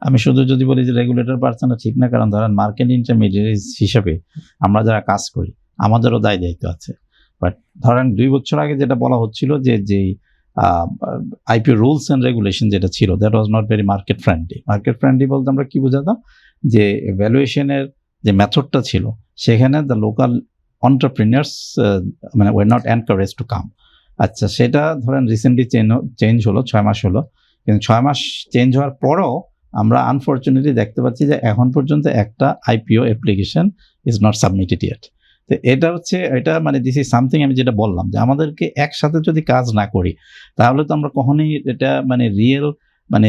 আমি শুধু যদি বলি যে রেগুলেটর পার্সনটা ঠিক না, কারণ ধরেন মার্কেট ইন্টারমিডিয়ারিজ হিসেবে আমরা যারা কাজ করি আমাদেরও দায়িত্ব আছে। বাট ধরেন 2 বছর আগে যেটা বলা হচ্ছিল যে আইপিও রুলস অ্যান্ড রেগুলেশন যেটা ছিল, that was not very market friendly বলতে আমরা কি বোঝাতাম, যে ভ্যালুয়েশনের যে মেথডটা ছিল সেখানে দ্য লোকাল অন্টারপ্রিনিয়ার্স মানে were not encourage to come. আচ্ছা, সেটা ধরেন রিসেন্টলি চেঞ্জ হলো, 6 মাস হলো, কিন্তু 6 মাস চেঞ্জ হওয়ার পরেও আমরা আনফর্চুনেটলি দেখতে পাচ্ছি যে এখন পর্যন্ত একটা IPO application is not submitted yet. তো এটা মানে দিস ইজ সামথিং, আমি যেটা বললাম যে আমাদেরকে একসাথে যদি কাজ না করি তাহলে তো আমরা কখনোই এটা মানে রিয়েল মানে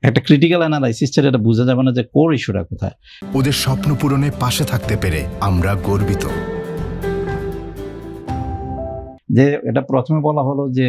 একটা ক্রিটিক্যাল অ্যানালাইসিস ছাড়া এটা বোঝা যাবে না যে কোর ইস্যুটা কোথায়। ওদের স্বপ্ন পূরণে পাশে থাকতে পেরে আমরা গর্বিত। যে এটা প্রথমে বলা হলো যে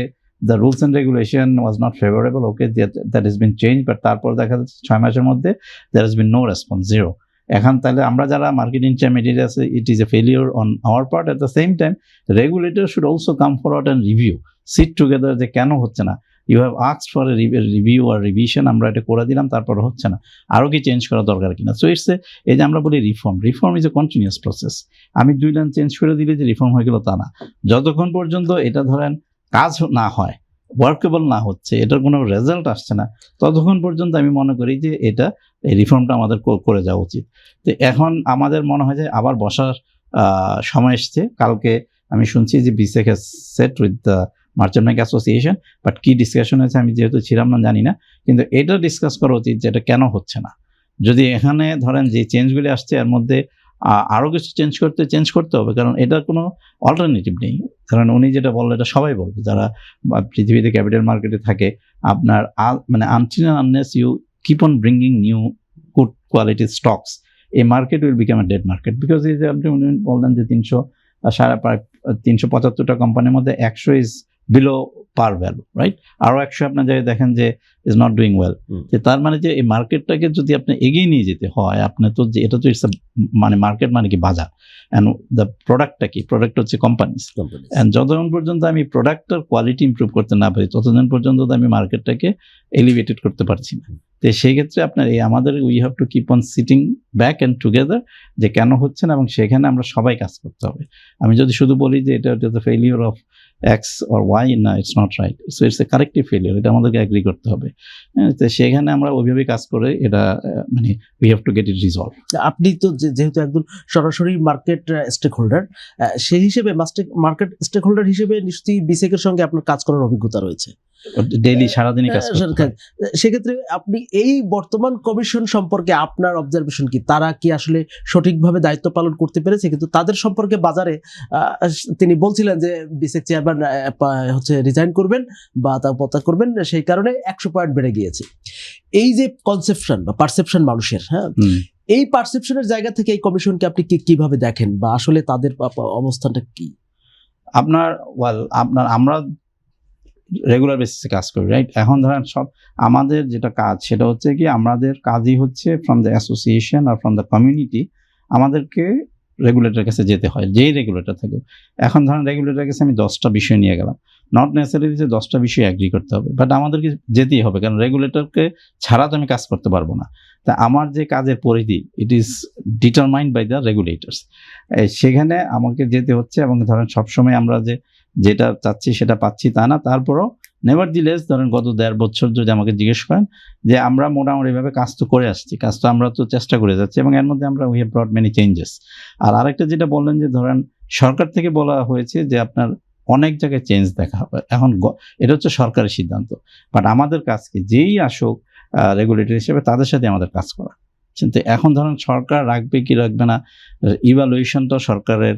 the rules and regulation was not favorable, okay, that has been changed, but তারপর দেখা যাচ্ছে 6 মাসের মধ্যে there has been no response, zero. এখন তাহলে আমরা যারা মার্কেট ইন্টারমিডিয়েট আছে, it is a failure on our part. At the same time, the regulator should also come forward and review, sit together যে কেন হচ্ছে না, you have asked for a review or revision, আমরা এটা করে দিলাম, তারপর হচ্ছে না, আরও কি চেঞ্জ করা দরকার কিনা। সো ইটস এই যে আমরা বলি reform is a continuous process. আমি 2 লাইন চেঞ্জ করে দিলে যে রিফর্ম হয়ে গেল তা না, যতক্ষণ পর্যন্ত এটা ধরেন কাজ না হয়, ওয়ার্কেবল না হচ্ছে, এটার কোনো রেজাল্ট আসছে না, ততক্ষণ পর্যন্ত আমি মনে করি যে এই রিফর্মটা আমাদের করে যাওয়া উচিত। তো এখন আমাদের মনে হয় যে আবার বসার সময় এসছে। কালকে আমি শুনছি যে বিসেক has set with the merchant bank association, but কি ডিসকাশন হয়েছে আমি যেহেতু ছিলাম না জানি না, কিন্তু এটা ডিসকাস করা উচিত যে এটা কেন হচ্ছে না। যদি এখানে ধরেন যে চেঞ্জগুলি আসছে এর মধ্যে আরও কিছু চেঞ্জ করতে হবে, কারণ এটার কোনো অল্টারনেটিভ নেই। কারণ উনি যেটা বললো এটা সবাই বলবে যারা পৃথিবীতে ক্যাপিটাল মার্কেটে থাকে, আপনার মানে until unless you keep on bringing new good quality stocks, এই market will become a dead market. Because এই যে আপনি উনি বললেন যে 375টা কোম্পানির মধ্যে 100 is below par value, right, আরও 100 আপনার যাই দেখেন যে ইজ নট ডুইং ওয়েল। যে তার মানে যে এই মার্কেটটাকে যদি আপনি এগিয়ে নিয়ে যেতে হয়, আপনি তো যে এটা তো ইটস মানে মার্কেট মানে কি বাজার, অ্যান্ড দ্য প্রোডাক্টটা কি, প্রোডাক্ট হচ্ছে কোম্পানিজ, অ্যান্ড যতক্ষণ পর্যন্ত আমি প্রোডাক্টটার কোয়ালিটি ইমপ্রুভ করতে না পারি ততদিন পর্যন্ত তো আমি মার্কেটটাকে এলিভেটেড করতে পারছি না। তো সেই ক্ষেত্রে আপনার আমাদের we have to keep on sitting back and together যে কেন হচ্ছে না, এবং সেখানে আমরা সবাই কাজ করতে হবে। আমি যদি শুধু বলি যে এটা the failure of X or Y, না, it's not right, so it's a corrective failure, এটা আমাদেরকে অ্যাগ্রি করতে হবে। তো সেখানে আমরা ওইভাবে কাজ করে এটা মানে we have to get it resolve. আপনি তো যেহেতু একজন সরাসরি মার্কেট স্টেক হোল্ডার, সেই হিসেবে মার্কেট স্টেক হোল্ডার হিসেবে নিশ্চয়ই বিসেকের সঙ্গে আপনার কাজ করার অভিজ্ঞতা রয়েছে, ডেইলি সারাদিনই কাজ করতে। সেক্ষেত্রে আপনি এই বর্তমান কমিশন সম্পর্কে আপনার অবজারভেশন কি? তারা কি আসলে সঠিকভাবে দায়িত্ব পালন করতে পেরেছে? কিন্তু তাদের সম্পর্কে বাজারে তিনি বলছিলেন যে বিসেক চেয়ারম্যান হচ্ছে রিজাইন করবেন বা তা পদত্যাগ করবেন, সেই কারণে 100 পয়েন্ট বেড়ে গিয়েছে। এই যে কনসেপশন বা পারসেপশন মানুষের, হ্যাঁ, এই পারসেপশনের জায়গা থেকে এই কমিশনকে আপনি কিভাবে দেখেন বা আসলে তাদের অবস্থানটা কি? আমরা রেগুলার বেসিসে কাজ করি, রাইট। এখন ধরেন আমাদের যেটা কাজ সেটা হচ্ছে কি, আমাদের কাজই হচ্ছে from the association are from the community আমাদেরকে রেগুলেটরের কাছে যেতে হয়, যেই রেগুলেটর থাকে। এখন ধরেন রেগুলেটরের কাছে আমি 10টা বিষয় নিয়ে গেলাম, নট নেসেসারি যে 10টা বিষয় অ্যাগ্রি করতে হবে, বাট আমাদেরকে যেতেই হবে, কারণ রেগুলেটরকে ছাড়া তো আমি কাজ করতে পারবো না। তা আমার যে কাজের পরিধি, it is determined by the regulators, সেখানে আমাকে যেতে হচ্ছে। এবং ধরেন সবসময় আমরা যেটা চাচ্ছি সেটা পাচ্ছি তা না, তারপরও নেভারদিলেস ধরেন গত 1.5 বছর যদি আমাকে জিজ্ঞেস করেন যে আমরা মোটামুটিভাবে কাজ তো করে আসছি, কাজ তো আমরা তো চেষ্টা করে যাচ্ছি, এবং এর মধ্যে আমরা we have brought many changes. আর আরেকটা যেটা বললেন যে ধরেন সরকার থেকে বলা হয়েছে যে আপনার অনেক জায়গায় চেঞ্জ দেখা হবে, এখন এটা হচ্ছে সরকারের সিদ্ধান্ত, বাট আমাদের কাজ কি, যেই আসুক রেগুলেটর হিসেবে তাদের সাথে আমাদের কাজ করা। কিন্তু এখন ধরেন সরকার রাখবে কি রাখবে না, ইভালুয়েশনটা সরকারের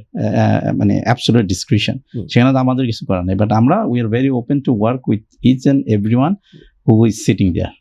মানে অ্যাবসলিউট ডিসক্রিশন, সেখানে তো আমাদের কিছু করার নেই। বাট আমরা we are very open to work with each and everyone who is sitting there.